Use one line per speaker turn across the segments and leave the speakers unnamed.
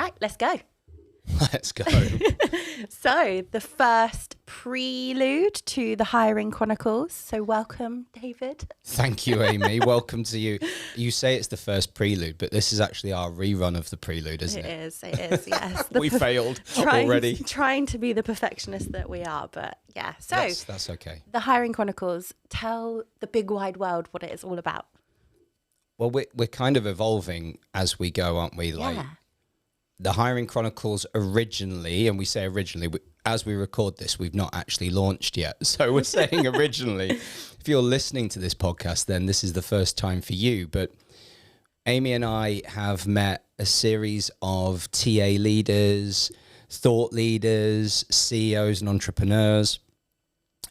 Right, let's go.
Let's go.
So the first prelude to the Hiring Chronicles. So welcome, David.
Thank you, Amy. Welcome to you. You say it's the first prelude, but this is actually our rerun of the prelude, isn't it?
It is, yes.
We failed already.
Trying to be the perfectionist that we are, but yeah. So
that's okay.
The Hiring Chronicles, tell the big wide world what it is all about.
Well, we're kind of evolving as we go, aren't we? Like the Hiring Chronicles originally, and we say originally, as we record this, we've not actually launched yet. So we're saying originally. If you're listening to this podcast, then this is the first time for you. But Amy and I have met a series of TA leaders, thought leaders, CEOs and entrepreneurs.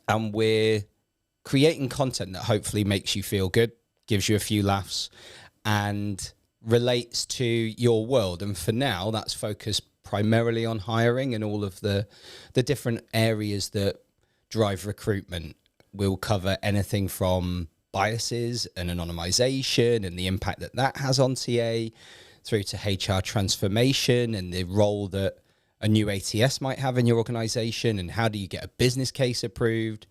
And we're creating content that hopefully makes you feel good, gives you a few laughs, and relates to your world. And for now, that's focused primarily on hiring and all of the different areas that drive recruitment. We'll cover anything from biases and anonymization and the impact that has on TA, through to HR transformation and the role that a new ATS might have in your organization, and how do you get a business case approved.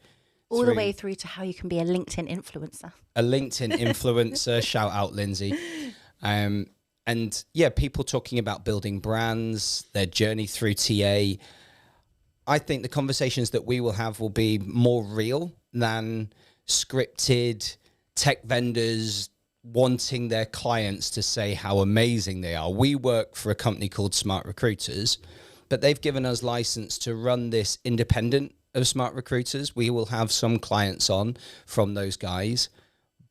All the way through to how you can be a LinkedIn influencer.
A LinkedIn influencer, shout out Lindsay. And yeah, people talking about building brands, their journey through TA. I think the conversations that we will have will be more real than scripted tech vendors wanting their clients to say how amazing they are. We work for a company called Smart Recruiters, but they've given us license to run this independent of Smart Recruiters. We will have some clients on from those guys,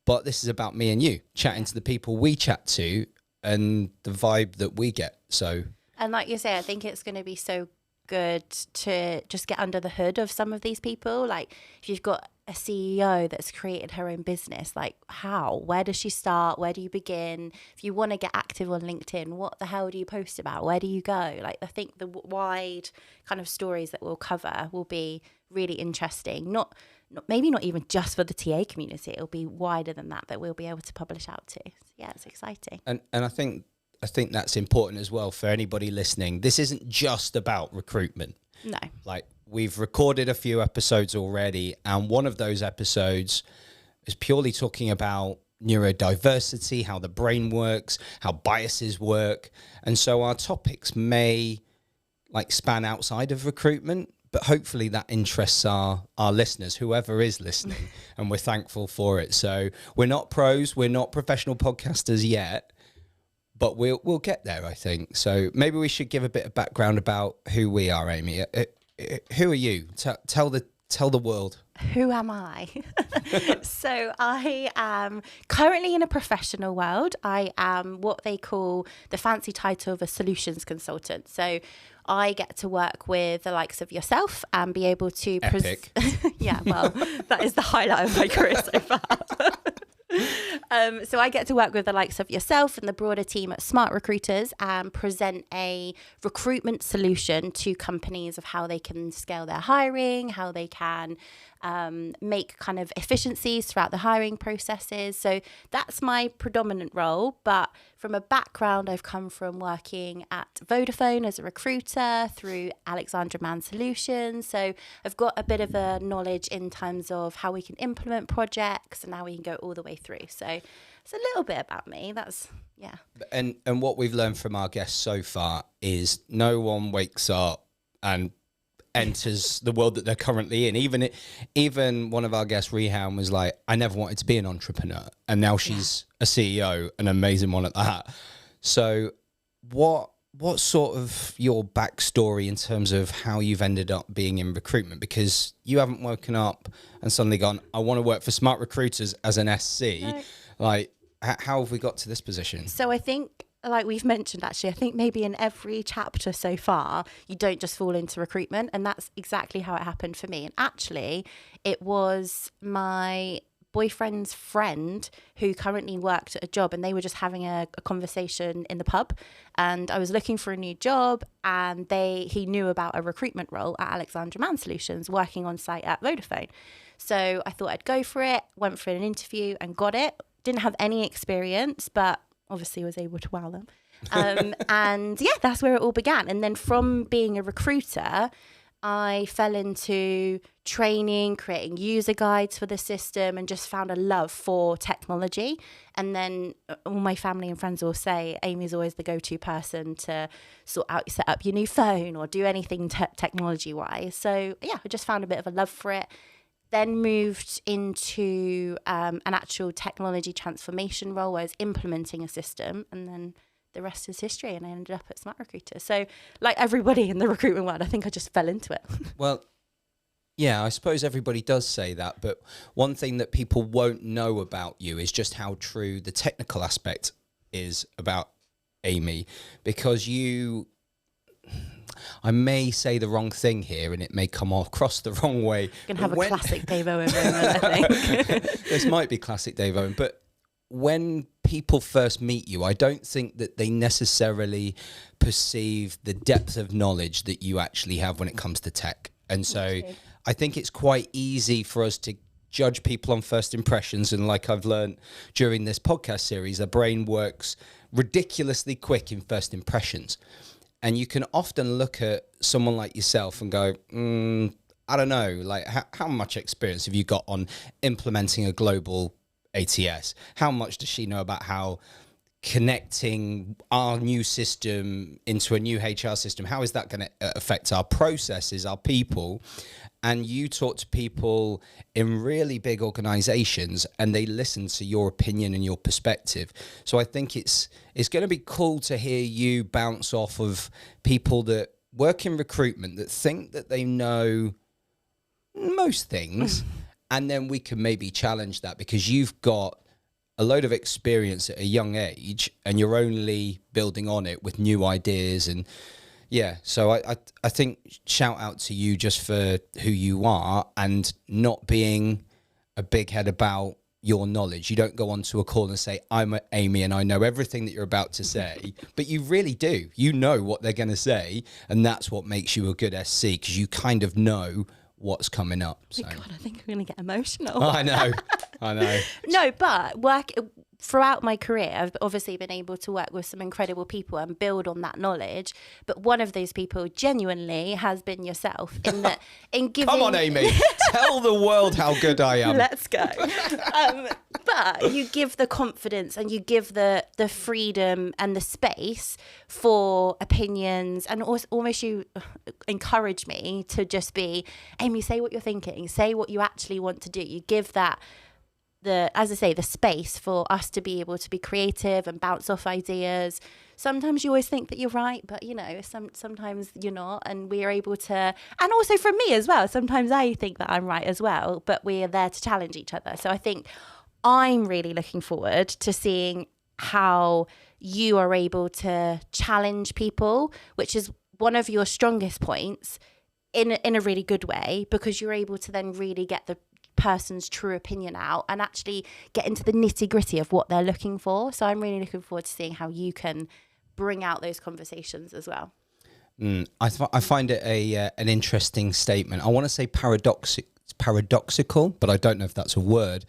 but this is about me and you chatting to the people we chat to and the vibe that we get. So,
and like you say, I think it's going to be so good to just get under the hood of some of these people. Like if you've got a CEO that's created her own business, like where does she start? Where do you begin? If you want to get active on LinkedIn, what the hell do you post about? Where do you go? Like I think the wide kind of stories that we'll cover will be really interesting. Maybe not even just for the TA community. It'll be wider than that we'll be able to publish out to. So yeah, it's exciting.
And I think that's important as well for anybody listening. This isn't just about recruitment.
No.
Like we've recorded a few episodes already, and one of those episodes is purely talking about neurodiversity, how the brain works, how biases work. And so our topics may span outside of recruitment, but hopefully that interests our listeners, whoever is listening, and we're thankful for it. So we're not pros, we're not professional podcasters yet, but we'll get there, I think. So maybe we should give a bit of background about who we are, Amy. Who are you? Tell the world.
Who am I? So I am currently in a professional world. I am what they call the fancy title of a solutions consultant. So I get to work with the likes of yourself and be able to...
Epic.
Yeah, well, that is the highlight of my career so far. So I get to work with the likes of yourself and the broader team at Smart Recruiters and present a recruitment solution to companies of how they can scale their hiring, how they can make kind of efficiencies throughout the hiring processes. So that's my predominant role. But from a background, I've come from working at Vodafone as a recruiter through Alexandra Mann Solutions. So I've got a bit of a knowledge in terms of how we can implement projects and how we can go all the way through. So it's a little bit about me. That's, yeah.
And what we've learned from our guests so far is no one wakes up and enters the world that they're currently in. Even one of our guests, Rehan, was like, I never wanted to be an entrepreneur. And now she's a CEO, an amazing one at that. So what's sort of your backstory in terms of how you've ended up being in recruitment? Because you haven't woken up and suddenly gone, I want to work for Smart Recruiters as an SC. No. Like, how have we got to this position?
So I think, like we've mentioned, actually, I think maybe in every chapter so far, you don't just fall into recruitment. And that's exactly how it happened for me. And actually, it was my boyfriend's friend who currently worked at a job, and they were just having a conversation in the pub. And I was looking for a new job, and he knew about a recruitment role at Alexandra Mann Solutions working on site at Vodafone. So I thought I'd go for it, went for an interview and got it. Didn't have any experience, but obviously was able to wow them. And yeah, that's where it all began. And then from being a recruiter, I fell into training, creating user guides for the system, and just found a love for technology. And then all my family and friends will say, Amy's always the go-to person to set up your new phone or do anything technology-wise. So yeah, I just found a bit of a love for it. Then moved into an actual technology transformation role where I was implementing a system, and then the rest is history, and I ended up at Smart Recruiter. So like everybody in the recruitment world, I think I just fell into it.
Well, yeah, I suppose everybody does say that, but one thing that people won't know about you is just how true the technical aspect is about Amy, because I may say the wrong thing here and it may come across the wrong way.
You're going to have a classic Dave Owen moment, I think.
This might be classic Dave Owen, but when people first meet you, I don't think that they necessarily perceive the depth of knowledge that you actually have when it comes to tech. And so I think it's quite easy for us to judge people on first impressions. And like I've learned during this podcast series, the brain works ridiculously quick in first impressions. And you can often look at someone like yourself and go, I don't know, like how much experience have you got on implementing a global ATS? How much does she know about how connecting our new system into a new HR system, how is that going to affect our processes, our people? And you talk to people in really big organizations and they listen to your opinion and your perspective. So I think it's going to be cool to hear you bounce off of people that work in recruitment that think that they know most things. And then we can maybe challenge that because you've got a load of experience at a young age and you're only building on it with new ideas. And yeah, so I think shout out to you just for who you are and not being a big head about your knowledge. You don't go onto a call and say, I'm Amy and I know everything that you're about to say, but you really do. You know what they're going to say. And that's what makes you a good SC, because you kind of know what's coming up. So.
Oh God, I think I'm going to get emotional.
I know.
No, but throughout my career, I've obviously been able to work with some incredible people and build on that knowledge. But one of those people genuinely has been yourself in giving.
Come on, Amy, tell the world how good I am.
Let's go. But you give the confidence and you give the freedom and the space for opinions, and also almost you encourage me to just be, Amy, say what you're thinking, say what you actually want to do. You give that, as I say, the space for us to be able to be creative and bounce off ideas. Sometimes you always think that you're right, but sometimes you're not, and we are able to, and also from me as well, sometimes I think that I'm right as well, but we are there to challenge each other. So I think I'm really looking forward to seeing how you are able to challenge people, which is one of your strongest points in a really good way, because you're able to then really get the person's true opinion out and actually get into the nitty-gritty of what they're looking for. So I'm really looking forward to seeing how you can bring out those conversations as well.
I find it an interesting statement. I want to say paradoxical, but I don't know if that's a word,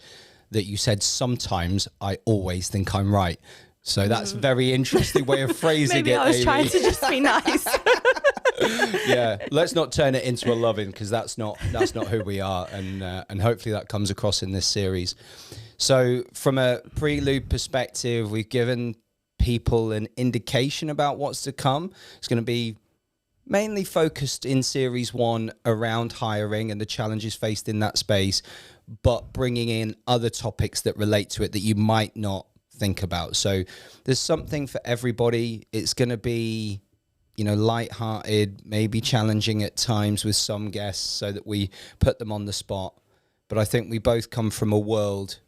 that you said sometimes I always think I'm right. So that's a very interesting way of phrasing
Maybe
it.
I was
Amy.
trying to just be nice.
Yeah, let's not turn it into a loving, because that's not who we are, and hopefully that comes across in this series. So from a prelude perspective, we've given people an indication about what's to come. It's going to be mainly focused in series 1 around hiring and the challenges faced in that space, but bringing in other topics that relate to it that you might not think about. So there's something for everybody. It's going to be, lighthearted, maybe challenging at times with some guests so that we put them on the spot. But I think we both come from a world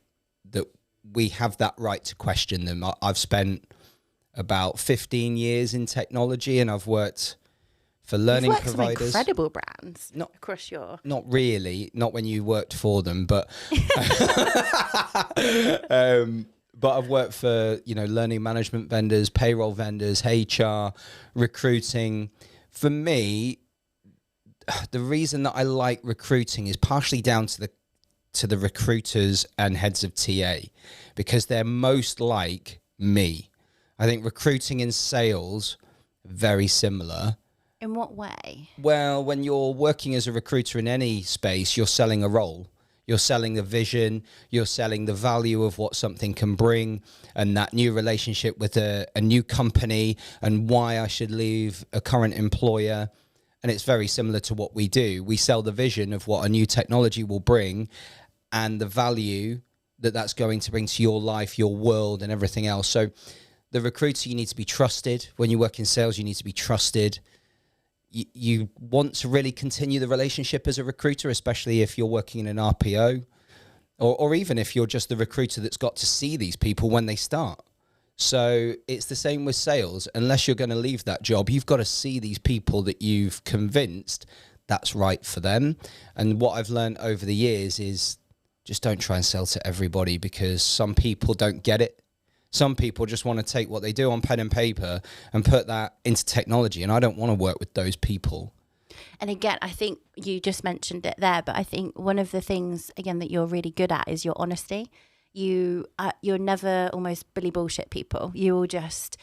that we have that right to question them. I've spent about 15 years in technology, and I've worked for learning providers.
Some incredible brands across your...
Not really, not when you worked for them, but... But I've worked for, learning management vendors, payroll vendors, HR, recruiting. For me, the reason that I like recruiting is partially down to the recruiters and heads of TA, because they're most like me. I think recruiting and sales, very similar.
In what way?
Well, when you're working as a recruiter in any space, you're selling a role. You're selling the vision, you're selling the value of what something can bring, and that new relationship with a new company, and why I should leave a current employer. And it's very similar to what we do. We sell the vision of what a new technology will bring and the value that that's going to bring to your life, your world, and everything else. So the recruiter, you need to be trusted. When you work in sales, you need to be trusted. You want to really continue the relationship as a recruiter, especially if you're working in an RPO, or even if you're just the recruiter that's got to see these people when they start. So it's the same with sales. Unless you're going to leave that job, you've got to see these people that you've convinced that's right for them. And what I've learned over the years is just don't try and sell to everybody, because some people don't get it. Some people just want to take what they do on pen and paper and put that into technology. And I don't want to work with those people.
And again, I think you just mentioned it there, but I think one of the things, again, that you're really good at is your honesty. You're never almost bully bullshit people. You will just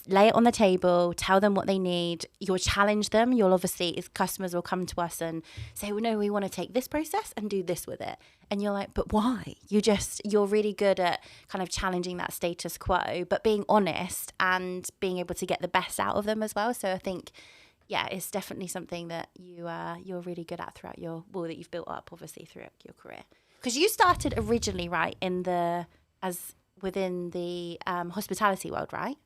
lay it on the table, tell them what they need. You'll challenge them. You'll obviously, if customers will come to us and say, well, no, we want to take this process and do this with it. And you're like, but why? You're really good at kind of challenging that status quo, but being honest and being able to get the best out of them as well. So I think, yeah, it's definitely something that you're really good at that you've built up obviously throughout your career. Because you started originally, right, within the hospitality world, right?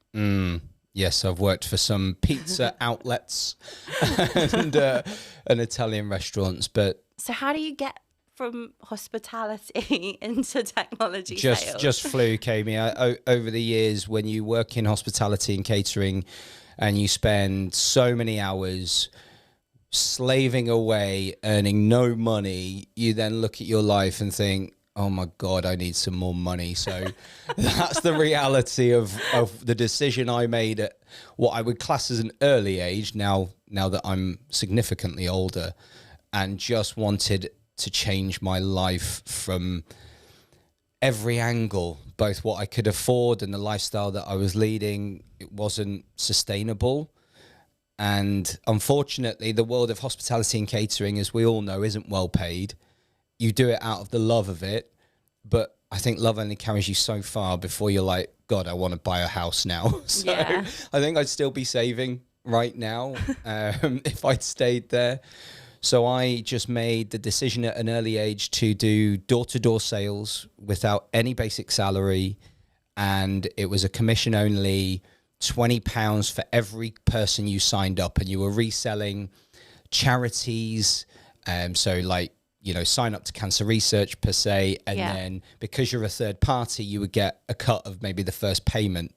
Yes, I've worked for some pizza outlets and Italian restaurants. But
so how do you get from hospitality into technology sales?
Just fluke, Amy. Over the years, when you work in hospitality and catering and you spend so many hours slaving away, earning no money, you then look at your life and think, oh my God, I need some more money. So that's the reality of the decision I made at what I would class as an early age, now that I'm significantly older, and just wanted to change my life from every angle, both what I could afford and the lifestyle that I was leading. It wasn't sustainable. And unfortunately, the world of hospitality and catering, as we all know, isn't well paid. You do it out of the love of it, but I think love only carries you so far before you're like, God, I want to buy a house now. So yeah. I think I'd still be saving right now if I'd stayed there. So I just made the decision at an early age to do door-to-door sales without any basic salary, and it was a commission only, £20 for every person you signed up, and you were reselling charities. So like, you know, sign up to cancer research per se. And then because you're a third party, you would get a cut of maybe the first payment.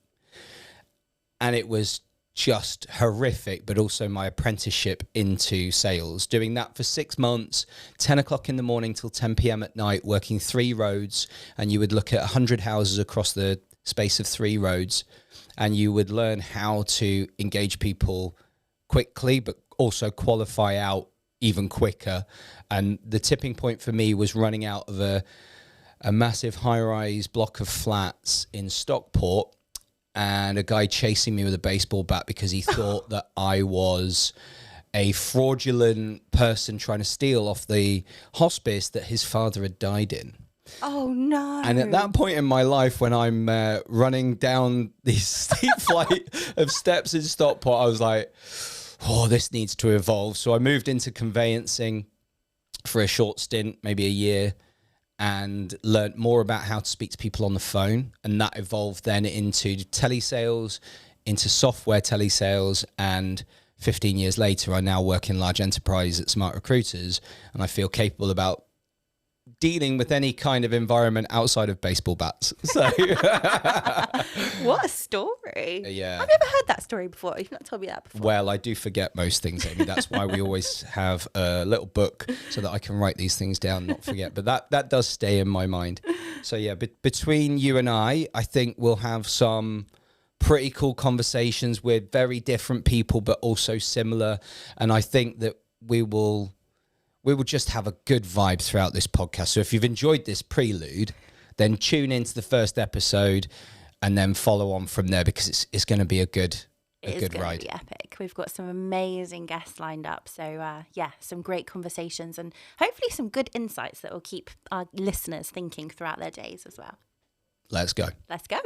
And it was just horrific, but also my apprenticeship into sales, doing that for 6 months, 10 o'clock in the morning till 10 p.m. at night, working 3 roads. And you would look at 100 houses across the space of 3 roads. And you would learn how to engage people quickly, but also qualify out even quicker. And the tipping point for me was running out of a massive high-rise block of flats in Stockport, and a guy chasing me with a baseball bat because he thought that I was a fraudulent person trying to steal off the hospice that his father had died in.
Oh, no.
And at that point in my life, when I'm running down this steep flight of steps in Stockport, I was like, oh, this needs to evolve. So I moved into conveyancing for a short stint, maybe a year, and learned more about how to speak to people on the phone. And that evolved then into telesales, into software telesales, and 15 years later, I now work in large enterprise at Smart Recruiters, and I feel capable about dealing with any kind of environment outside of baseball bats. So
what a story.
Yeah.
I've never heard that story before. You've not told me that before.
Well, I do forget most things, Amy. That's why we always have a little book so that I can write these things down and not forget. But that does stay in my mind. So yeah, between you and I think we'll have some pretty cool conversations with very different people, but also similar. And I think that we will just have a good vibe throughout this podcast. So if you've enjoyed this prelude, then tune into the first episode and then follow on from there, because it's going to be a good ride.
Be epic. We've got some amazing guests lined up. So some great conversations and hopefully some good insights that will keep our listeners thinking throughout their days as well.
Let's go.
Let's go.